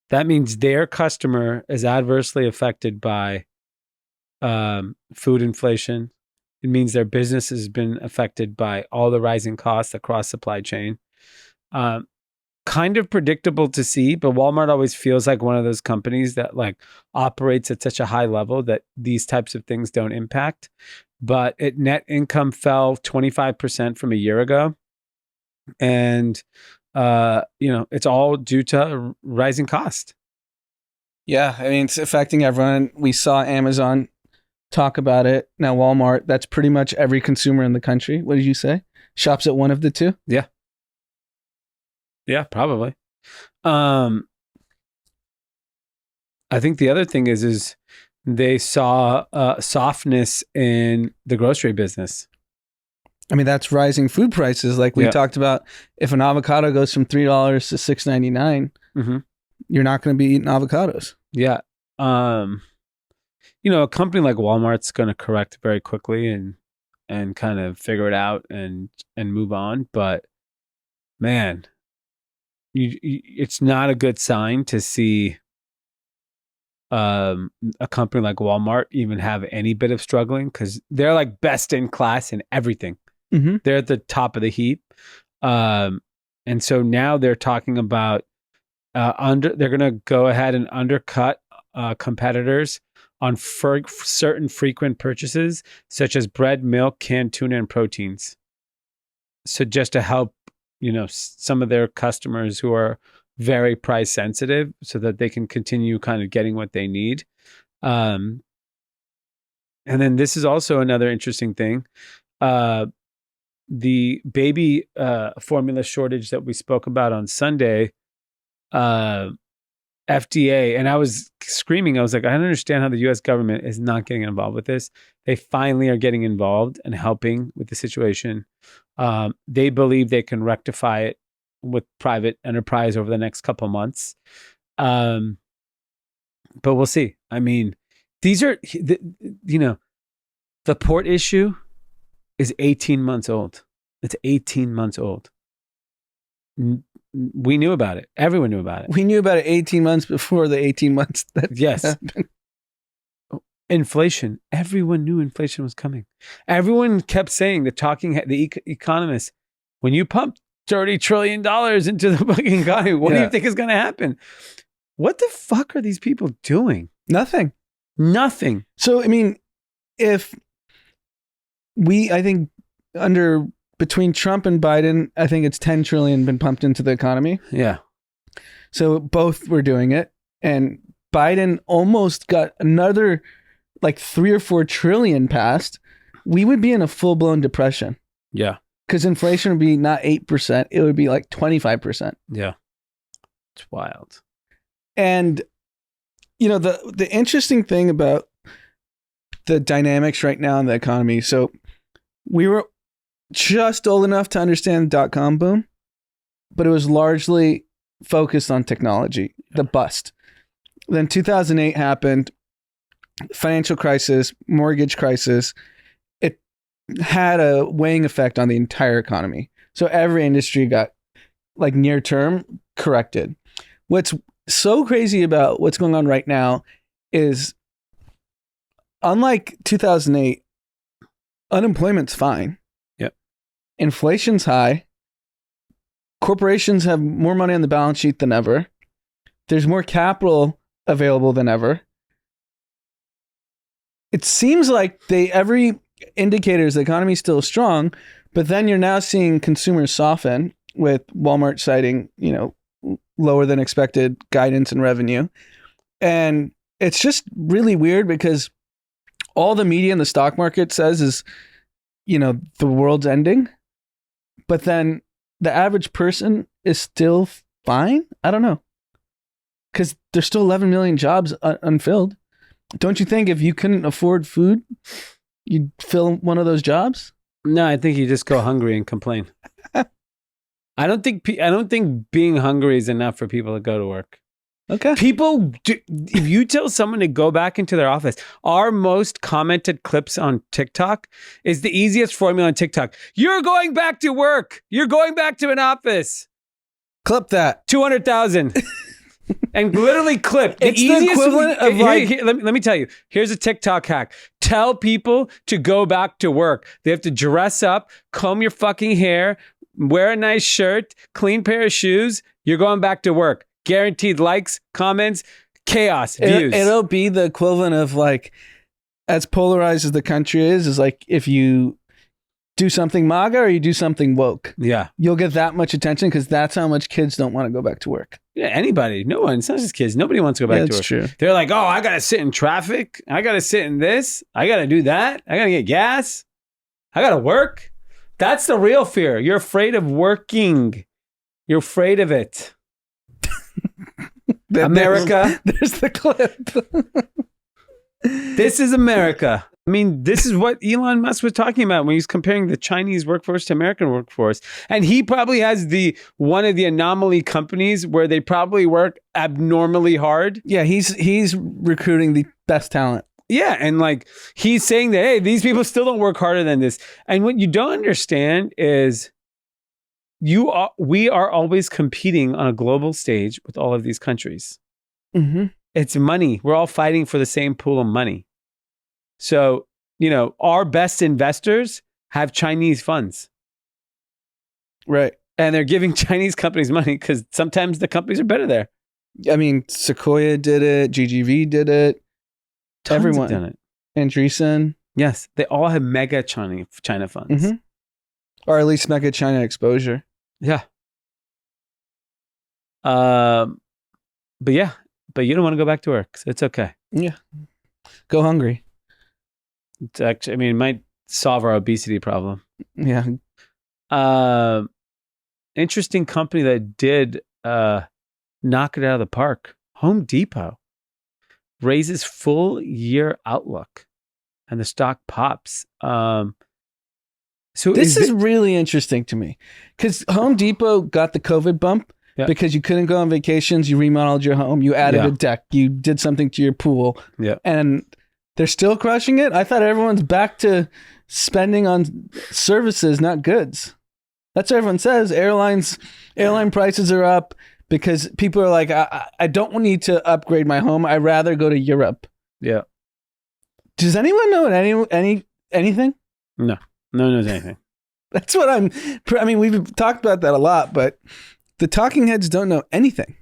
S1: That means their customer is adversely affected by food inflation. It means their business has been affected by all the rising costs across supply chain. Kind of predictable to see, but Walmart always feels like one of those companies that like operates at such a high level that these types of things don't impact. But net income fell 25% from a year ago. And, it's all due to rising cost.
S2: Yeah. I mean, it's affecting everyone. We saw Amazon talk about it. Now, Walmart, that's pretty much every consumer in the country. What did you say? Shops at one of the two?
S1: Yeah. Yeah, probably. I think the other thing is they saw softness in the grocery business.
S2: I mean, that's rising food prices. Like we talked about, if an avocado goes from $3 to $6.99, you're not going to be eating avocados.
S1: Yeah. A company like Walmart's going to correct very quickly and kind of figure it out and move on. But man, it's not a good sign to see a company like Walmart even have any bit of struggling, because they're like best in class in everything.
S2: Mhm.
S1: They're at the top of the heap. And so now they're talking about they're going to go ahead and undercut competitors on certain frequent purchases, such as bread, milk, canned tuna, and proteins. So just to help, some of their customers who are very price sensitive, so that they can continue kind of getting what they need. And then this is also another interesting thing. The baby formula shortage that we spoke about on Sunday, FDA, and I was screaming. I was like, I don't understand how the U.S. government is not getting involved with this. They finally are getting involved and helping with the situation. They believe they can rectify it with private enterprise over the next couple months. But we'll see. I mean, these are, the port issue is 18 months old. It's 18 months old. We knew about it. Everyone knew about it.
S2: We knew about it 18 months before the 18 months that
S1: Yes.
S2: happened.
S1: Inflation. Everyone knew inflation was coming. Everyone kept saying, the economists, when you pump $30 trillion into the fucking economy, what do you think is going to happen? What the fuck are these people doing?
S2: Nothing.
S1: So,
S2: I mean, I think between Trump and Biden, I think it's 10 trillion been pumped into the economy.
S1: Yeah.
S2: So both were doing it. And Biden almost got another like 3 or 4 trillion passed. We would be in a full-blown depression.
S1: Yeah.
S2: Because inflation would be not 8%, it would be like 25%.
S1: Yeah. It's wild.
S2: And, the interesting thing about the dynamics right now in the economy. So we were just old enough to understand the dot-com boom, but it was largely focused on technology, the bust. Then 2008 happened, financial crisis, mortgage crisis. It had a weighing effect on the entire economy. So every industry got like near term corrected. What's so crazy about what's going on right now is, unlike 2008, unemployment's fine.
S1: Yep.
S2: Inflation's high. Corporations have more money on the balance sheet than ever. There's more capital available than ever. It seems like every indicator is the economy's still strong, but then you're now seeing consumers soften, with Walmart citing, lower than expected guidance and revenue. And it's just really weird because all the media in the stock market says is, the world's ending, but then the average person is still fine. I don't know. Because there's still 11 million jobs unfilled. Don't you think if you couldn't afford food, you'd fill one of those jobs?
S1: No, I think you just go hungry and complain. I don't think being hungry is enough for people to go to work.
S2: Okay.
S1: If you tell someone to go back into their office, our most commented clips on TikTok is the easiest formula on TikTok. You're going back to work. You're going back to an office.
S2: Clip that.
S1: 200,000. And literally clip.
S2: It's the equivalent of
S1: let me tell you. Here's a TikTok hack. Tell people to go back to work. They have to dress up, comb your fucking hair, wear a nice shirt, clean pair of shoes. You're going back to work. Guaranteed likes, comments, chaos, views.
S2: It'll be the equivalent of like, as polarized as the country is like if you do something MAGA or you do something woke.
S1: Yeah.
S2: You'll get that much attention because that's how much kids don't want to go back to work.
S1: Yeah, anybody. No one. It's not just kids. Nobody wants to go back to work.
S2: That's true.
S1: They're like, oh, I got to sit in traffic. I got to sit in this. I got to do that. I got to get gas. I got to work. That's the real fear. You're afraid of working. You're afraid of it. America.
S2: There's the clip.
S1: This is America. I mean, this is what Elon Musk was talking about when he's comparing the Chinese workforce to American workforce. And he probably has one of the anomaly companies where they probably work abnormally hard.
S2: Yeah, he's recruiting the best talent.
S1: Yeah, and like he's saying that, hey, these people still don't work harder than this. And what you don't understand is we are always competing on a global stage with all of these countries.
S2: Mm-hmm.
S1: It's money. We're all fighting for the same pool of money. So, our best investors have Chinese funds.
S2: Right.
S1: And they're giving Chinese companies money because sometimes the companies are better there.
S2: I mean, Sequoia did it. GGV did it.
S1: Tons
S2: Everyone.
S1: have done it.
S2: Andreessen.
S1: Yes, they all have mega China funds.
S2: Mm-hmm. Or at least mega China exposure.
S1: Yeah. But you don't want to go back to work, so it's okay.
S2: Yeah. Go hungry.
S1: It's actually, I mean, it might solve our obesity problem.
S2: Yeah.
S1: Interesting company that did knock it out of the park. Home Depot raises full year outlook, and the stock pops. So
S2: this is really interesting to me because Home Depot got the COVID bump because you couldn't go on vacations. You remodeled your home. You added a deck. You did something to your pool. Yeah, and they're still crushing it. I thought everyone's back to spending on services, not goods. That's what everyone says. Airline prices are up because people are like, I don't need to upgrade my home. I'd rather go to Europe.
S1: Yeah.
S2: Does anyone know anything?
S1: No one knows anything.
S2: That's what I mean, we've talked about that a lot, but the talking heads don't know anything.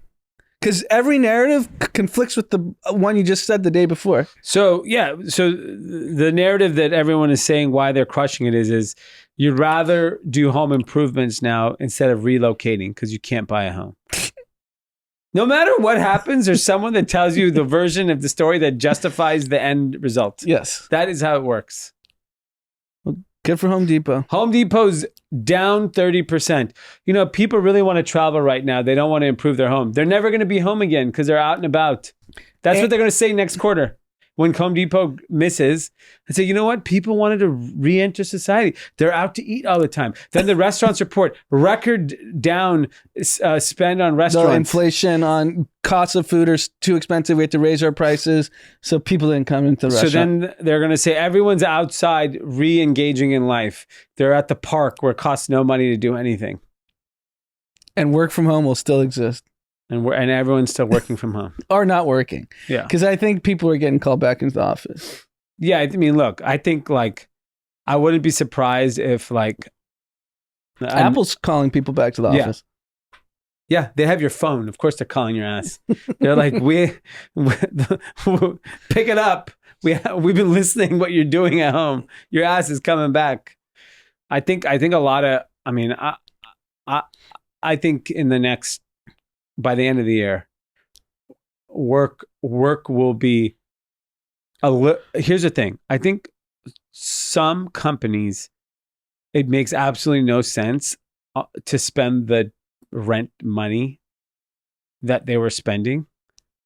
S2: Because every narrative conflicts with the one you just said the day before.
S1: So the narrative that everyone is saying why they're crushing it is you'd rather do home improvements now instead of relocating because you can't buy a home. No matter what happens, there's someone that tells you the version of the story that justifies the end result.
S2: Yes.
S1: That is how it works.
S2: Well, good for Home Depot.
S1: Home Depot's down 30%. You know, people really want to travel right now. They don't want to improve their home. They're never going to be home again because they're out and about. That's what they're going to say next quarter. When Home Depot misses and say, you know what? People wanted to re-enter society. They're out to eat all the time. Then the restaurants report record down spend on restaurants.
S2: The inflation on costs of food are too expensive. We have to raise our prices. So people didn't come into the restaurant.
S1: So then they're going to say everyone's outside re-engaging in life. They're at the park where it costs no money to do anything.
S2: And work from home will still exist.
S1: And everyone's still working from home.
S2: Or not working.
S1: Yeah.
S2: Because I think people are getting called back into the office.
S1: Yeah. I mean, look, I think I wouldn't be surprised if
S2: Apple's calling people back to the office.
S1: Yeah. They have your phone. Of course they're calling your ass. They're like, we pick it up. We've been listening what you're doing at home. Your ass is coming back. I think a lot of, I think in the next, by the end of the year, work will be here's the thing. I think some companies, it makes absolutely no sense to spend the rent money that they were spending.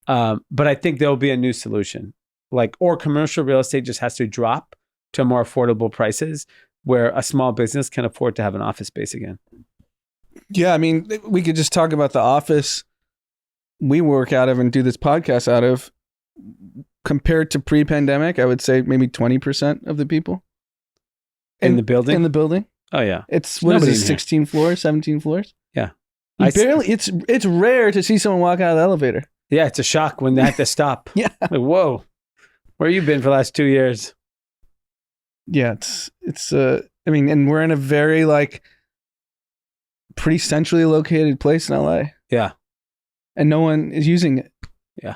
S1: But I think there'll be a new solution. Or commercial real estate just has to drop to more affordable prices where a small business can afford to have an office space again.
S2: Yeah, I mean, we could just talk about the office we work out of and do this podcast out of. Compared to pre-pandemic, I would say maybe 20% of the people.
S1: In the building?
S2: In the building.
S1: Oh, yeah.
S2: It's, what is it, 16 floors, 17 floors?
S1: Yeah.
S2: It's rare to see someone walk out of the elevator.
S1: Yeah, it's a shock when they have to stop.
S2: Yeah.
S1: Whoa. Where you been for the last 2 years?
S2: Yeah, and we're in a very pretty centrally located place in LA.
S1: Yeah.
S2: And no one is using it.
S1: Yeah.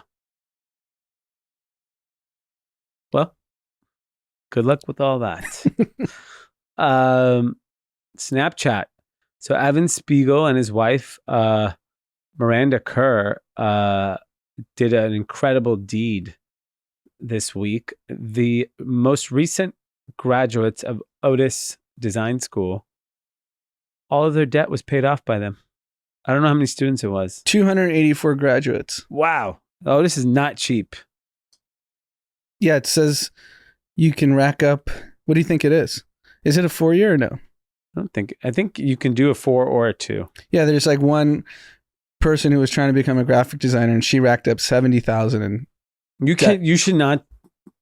S1: Well, good luck with all that. Snapchat. So Evan Spiegel and his wife, Miranda Kerr, did an incredible deed this week. The most recent graduates of Otis Design School, all of their debt was paid off by them. I don't know how many students it was.
S2: 284 graduates.
S1: Wow. Otis is not cheap.
S2: Yeah, it says you can rack up. What do you think it is? Is it a 4-year or no?
S1: I think you can do a 4 or a 2.
S2: Yeah, there's one person who was trying to become a graphic designer and she racked up $70,000 and
S1: you should not,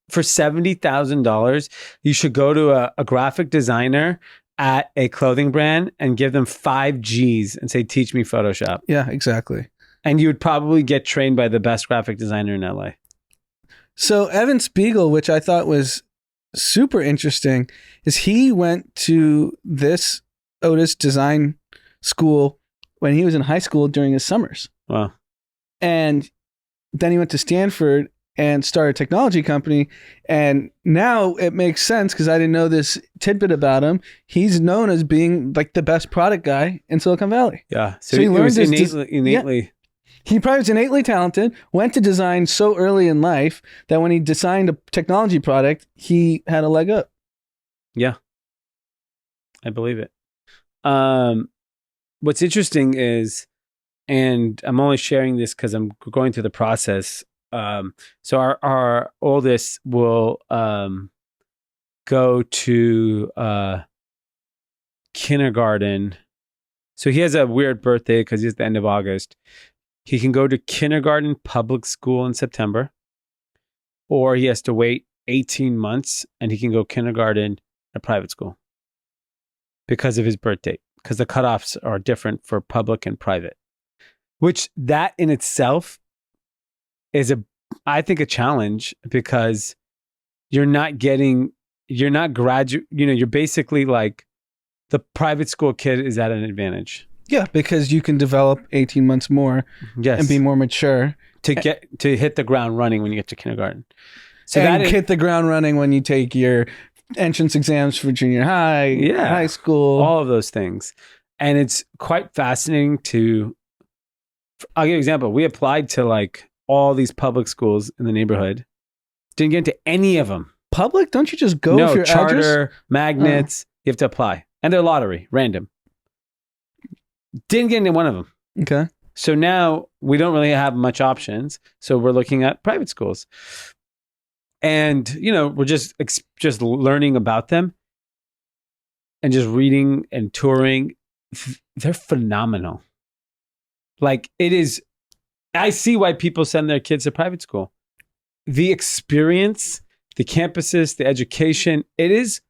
S1: for $70,000, you should go to a graphic designer at a clothing brand and give them 5 G's and say, teach me Photoshop.
S2: Yeah, exactly.
S1: And you would probably get trained by the best graphic designer in LA.
S2: So Evan Spiegel, which I thought was super interesting is he went to this Otis design school when he was in high school during his summers.
S1: Wow.
S2: And then he went to Stanford and started a technology company. And now it makes sense because I didn't know this tidbit about him. He's known as being like the best product guy in Silicon Valley.
S1: Yeah. So he learned innately.
S2: Yeah. He probably was innately talented, went to design so early in life that when he designed a technology product, he had a leg up.
S1: Yeah. I believe it. What's interesting is, and I'm only sharing this because I'm going through the process. So our oldest will go to kindergarten. So he has a weird birthday because he's the end of August. He can go to kindergarten public school in September, or he has to wait 18 months and he can go kindergarten at private school because of his birth date, because the cutoffs are different for public and private, which that in itself is I think a challenge because you're basically like the private school kid is at an advantage.
S2: Yeah, because you can develop 18 months more and be more mature.
S1: To hit the ground running when you get to kindergarten.
S2: So and hit the ground running when you take your entrance exams for junior high, high school.
S1: All of those things. And it's quite fascinating I'll give you an example. We applied to like all these public schools in the neighborhood. Didn't get into any of them.
S2: Public? Don't you just go with your
S1: charter,
S2: address?
S1: magnets. You have to apply. And they're lottery, random. Didn't get into one of them.
S2: Okay.
S1: So now we don't really have much options. So we're looking at private schools. And, we're just learning about them and just reading and touring. They're phenomenal. Like it is, I see why people send their kids to private school. The experience, the campuses, the education, it is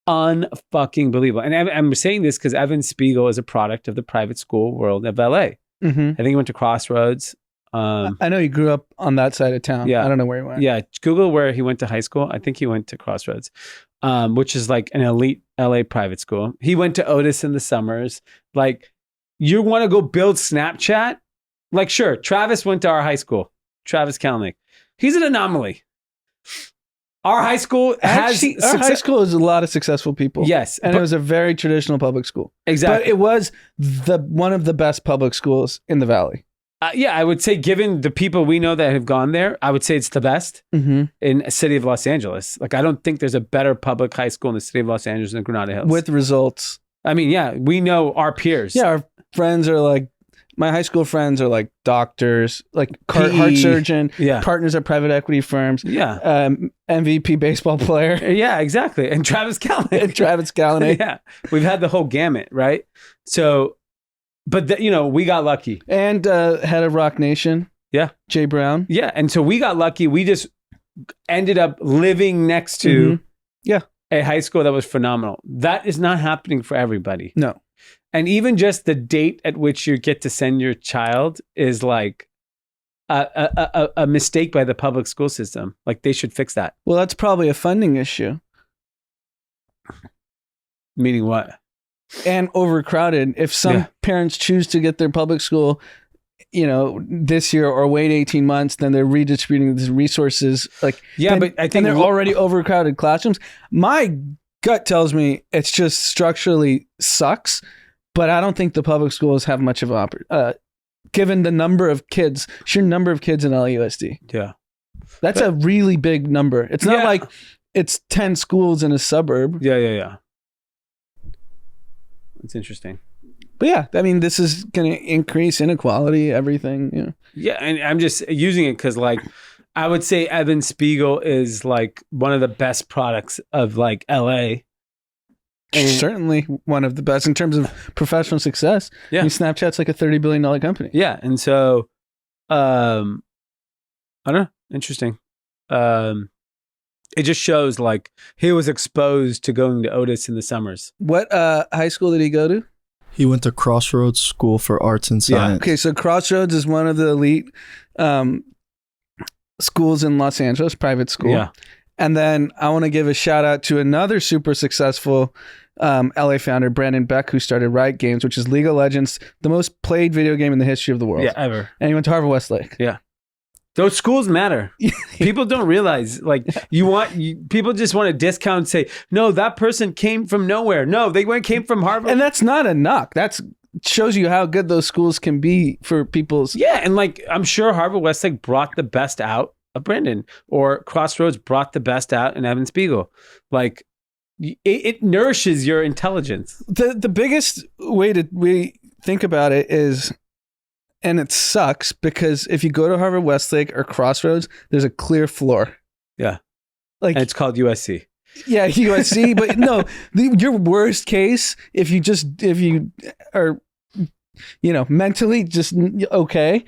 S1: unfucking believable. And I'm saying this because Evan Spiegel is a product of the private school world of LA.
S2: Mm-hmm.
S1: I think he went to Crossroads.
S2: I know he grew up on that side of town.
S1: Yeah.
S2: I don't know where he went.
S1: Yeah. Google where he went to high school. I think he went to Crossroads, which is like an elite LA private school. He went to Otis in the summers. Like, you want to go build Snapchat? Like, sure. Travis went to our high school. Travis Kalanick. He's an anomaly. Our high school high school is a lot of successful people.
S2: Yes. And it was a very traditional public school.
S1: Exactly.
S2: But it was one of the best public schools in the Valley.
S1: Yeah, I would say given the people we know that have gone there, I would say it's the best in the city of Los Angeles. Like, I don't think there's a better public high school in the city of Los Angeles than Granada Hills.
S2: With results.
S1: I mean, yeah, we know our peers.
S2: Yeah, our friends are like, my high school friends are like doctors, like heart surgeon, partners at private equity firms, MVP baseball player.
S1: Yeah, exactly. And Travis Kalanick. Yeah, we've had the whole gamut, right? So, but we got lucky.
S2: And head of Rock Nation.
S1: Yeah.
S2: Jay Brown.
S1: Yeah, and so we got lucky. We just ended up living next to a high school that was phenomenal. That is not happening for everybody.
S2: No.
S1: And even just the date at which you get to send your child is like a mistake by the public school system. Like, they should fix that.
S2: Well, that's probably a funding issue.
S1: Meaning what?
S2: And overcrowded. If some parents choose to get their public school, this year or wait 18 months, then they're redistributing these resources. But I think they're already overcrowded classrooms. My gut tells me it's just structurally sucks. But I don't think the public schools have much of an given the number of kids, sheer number of kids in LAUSD.
S1: Yeah.
S2: That's a really big number. It's not like it's 10 schools in a suburb.
S1: Yeah. It's interesting.
S2: But yeah, I mean, this is going to increase inequality, everything.
S1: Yeah, and I'm just using it because, like, I would say Evan Spiegel is, like, one of the best products of, like, LA.
S2: And certainly one of the best in terms of professional success. Yeah. I mean, Snapchat's like a $30 billion company.
S1: Yeah. And so, I don't know. Interesting. It just shows like he was exposed to going to Otis in the summers.
S2: What high school did he go to?
S3: He went to Crossroads School for Arts and Science.
S2: Yeah. Okay. So Crossroads is one of the elite schools in Los Angeles, private school.
S1: Yeah.
S2: And then I want to give a shout out to another super successful LA founder, Brandon Beck, who started Riot Games, which is League of Legends, the most played video game in the history of the world.
S1: Yeah, ever.
S2: And he went to Harvard Westlake.
S1: Yeah. Those schools matter. People don't realize, like, people just want to discount and say, no, that person came from nowhere. No, came from Harvard.
S2: And that's not a knock. That's shows you how good those schools can be for people's.
S1: Yeah. And like, I'm sure Harvard Westlake brought the best out of Brandon, or Crossroads brought the best out in Evan Spiegel. Like, it nourishes your intelligence.
S2: The biggest way to we think about it is, and it sucks because if you go to Harvard Westlake or Crossroads, there's a clear floor.
S1: Yeah.
S2: Like,
S1: and it's called USC.
S2: Yeah, USC. But no, your worst case, if you are, mentally just okay,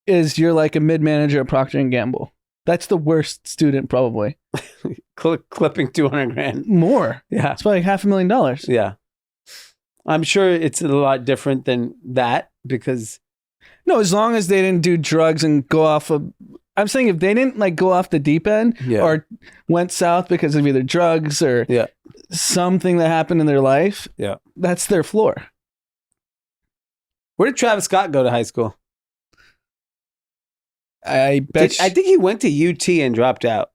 S2: is you're like a mid-manager at Procter & Gamble. That's the worst student probably.
S1: Clipping $200,000
S2: more.
S1: Yeah.
S2: It's probably $500,000.
S1: Yeah. I'm sure it's a lot different than that because...
S2: No, as long as they didn't do drugs and go off of... I'm saying if they didn't like go off the deep end or went south because of either drugs or something that happened in their life, that's their floor.
S1: Where did Travis Scott go to high school?
S2: I
S1: think he went to UT and dropped out.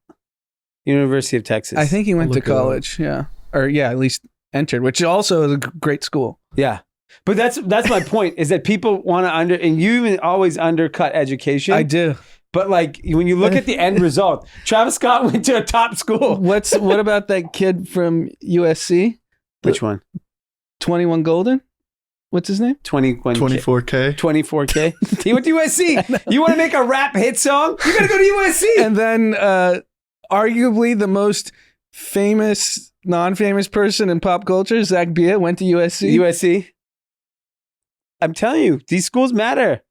S1: University of Texas.
S2: I think he went to college, or at least entered, which also is a great school.
S1: Yeah. But that's my point, is that people want to and you even always undercut education.
S2: I do.
S1: But like when you look at the end result, Travis Scott went to a top school.
S2: What about that kid from USC?
S1: Which one?
S2: 21 Golden? What's his name?
S3: 24K.
S1: 24K. He went to USC. You want to make a rap hit song? You got to go to USC.
S2: And then arguably the most famous, non-famous person in pop culture, Zach Bia, went to USC.
S1: USC. I'm telling you, these schools matter.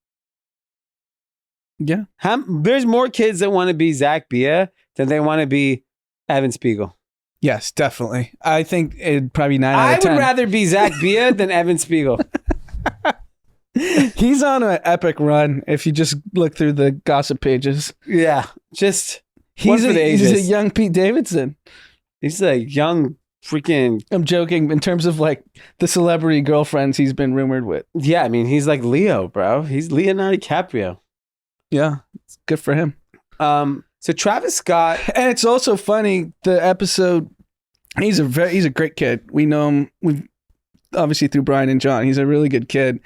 S2: Yeah.
S1: There's more kids that want to be Zach Bia than they want to be Evan Spiegel.
S2: Yes, definitely. I think it'd probably 9 out of 10.
S1: I would rather be Zach Bia than Evan Spiegel.
S2: He's on an epic run if you just look through the gossip pages.
S1: Yeah. Just
S2: he's a young Pete Davidson.
S1: He's a young freaking...
S2: I'm joking in terms of like the celebrity girlfriends he's been rumored with.
S1: Yeah, I mean, he's like Leo, bro. He's Leonardo DiCaprio.
S2: Yeah, it's good for him.
S1: So Travis Scott...
S2: And it's also funny, the episode, he's a great kid. We know him, we've obviously through Brian and John. He's a really good kid.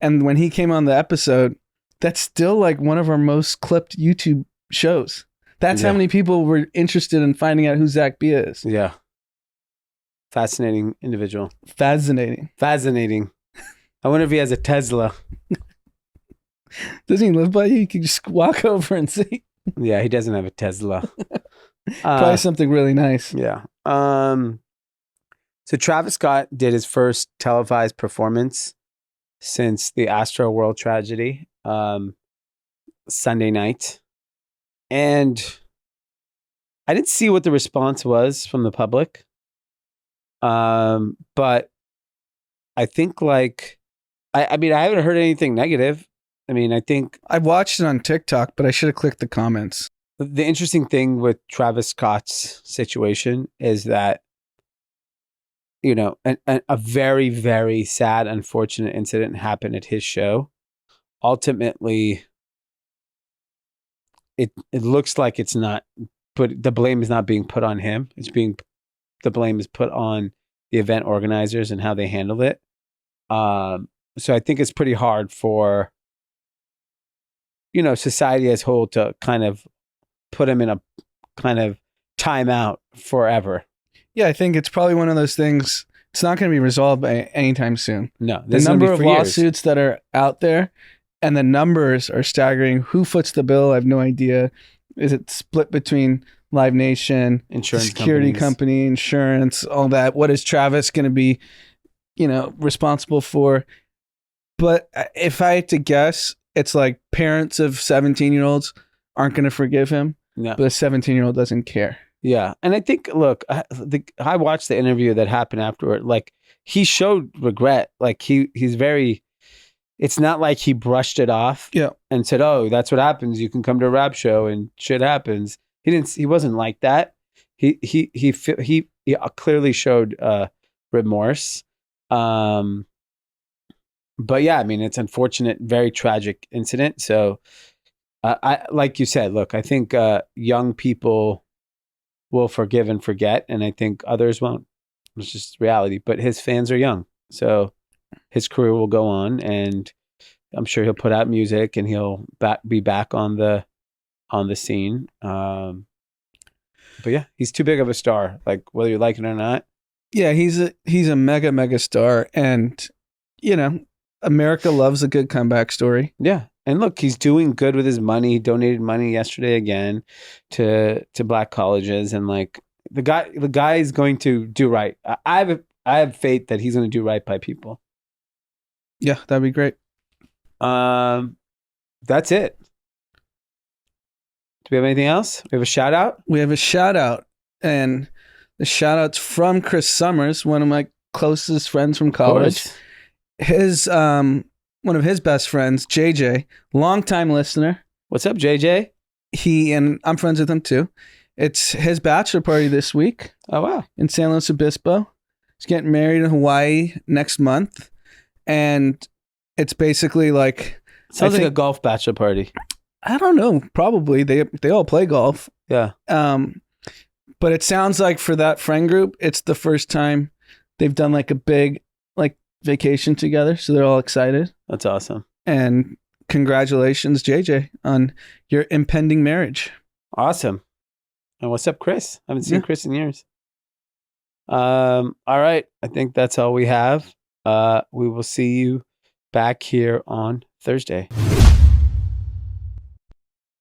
S2: And when he came on the episode, that's still like one of our most clipped YouTube shows. That's how many people were interested in finding out who Zach Bia is.
S1: Yeah. Fascinating individual.
S2: Fascinating.
S1: I wonder if he has a Tesla.
S2: Doesn't he live by you? You can just walk over and see.
S1: Yeah, he doesn't have a Tesla.
S2: Probably something really nice.
S1: Yeah. So Travis Scott did his first televised performance since the Astroworld tragedy, Sunday night. And I didn't see what the response was from the public. But I think like, I mean, I haven't heard anything negative. I mean, I think
S2: I watched it on TikTok, but I should have clicked the comments.
S1: The interesting thing with Travis Scott's situation is that, you know, a very, very sad, unfortunate incident happened at his show. Ultimately, it looks like it's not, but the blame is not being put on him. The blame is put on the event organizers and how they handled it. So I think it's pretty hard for, you know, society as a whole to kind of put him in a kind of timeout forever.
S2: Yeah, I think it's probably one of those things. It's not going to be resolved by anytime soon.
S1: No,
S2: the number of lawsuits that are out there and the numbers are staggering. Who foots the bill? I have no idea. Is it split between Live Nation,
S1: insurance
S2: security company, insurance, all that? What is Travis going to be, you know, responsible for? But if I had to guess, it's like parents of 17-year-olds aren't going to forgive him.
S1: No.
S2: But a 17-year-old doesn't care.
S1: Yeah. And I think, look, I watched the interview that happened afterward. Like, he showed regret. Like, he's very, it's not like he brushed it off and said, oh, that's what happens. You can come to a rap show and shit happens. He wasn't like that. He clearly showed remorse. But yeah, I mean, it's unfortunate, very tragic incident. So, I like you said, look, I think young people will forgive and forget, and I think others won't. It's just reality. But his fans are young, so his career will go on, and I'm sure he'll put out music, and he'll be back on the scene. But yeah, he's too big of a star. Like whether you like it or not.
S2: Yeah, he's a mega star, and you know, America loves a good comeback story.
S1: Yeah. And look, he's doing good with his money. He donated money yesterday again to black colleges, and like the guy is going to do right. I have faith that he's going to do right by people.
S2: Yeah, that'd be great.
S1: That's it. Do we have anything else? We have a shout out?
S2: We have a shout out, and the shout out's from Chris Summers, one of my closest friends from college. His one of his best friends, JJ, longtime listener.
S1: What's up, JJ?
S2: And I'm friends with him too. It's his bachelor party this week.
S1: Oh wow.
S2: In San Luis Obispo. He's getting married in Hawaii next month. And it's basically like
S1: sounds like a golf bachelor party.
S2: I don't know. Probably. They all play golf.
S1: Yeah.
S2: But it sounds like for that friend group, it's the first time they've done like a big like vacation together. So they're all excited.
S1: That's awesome.
S2: And congratulations, JJ, on your impending marriage.
S1: Awesome. And what's up, Chris? I haven't seen Chris in years. All right. I think that's all we have. We will see you back here on Thursday.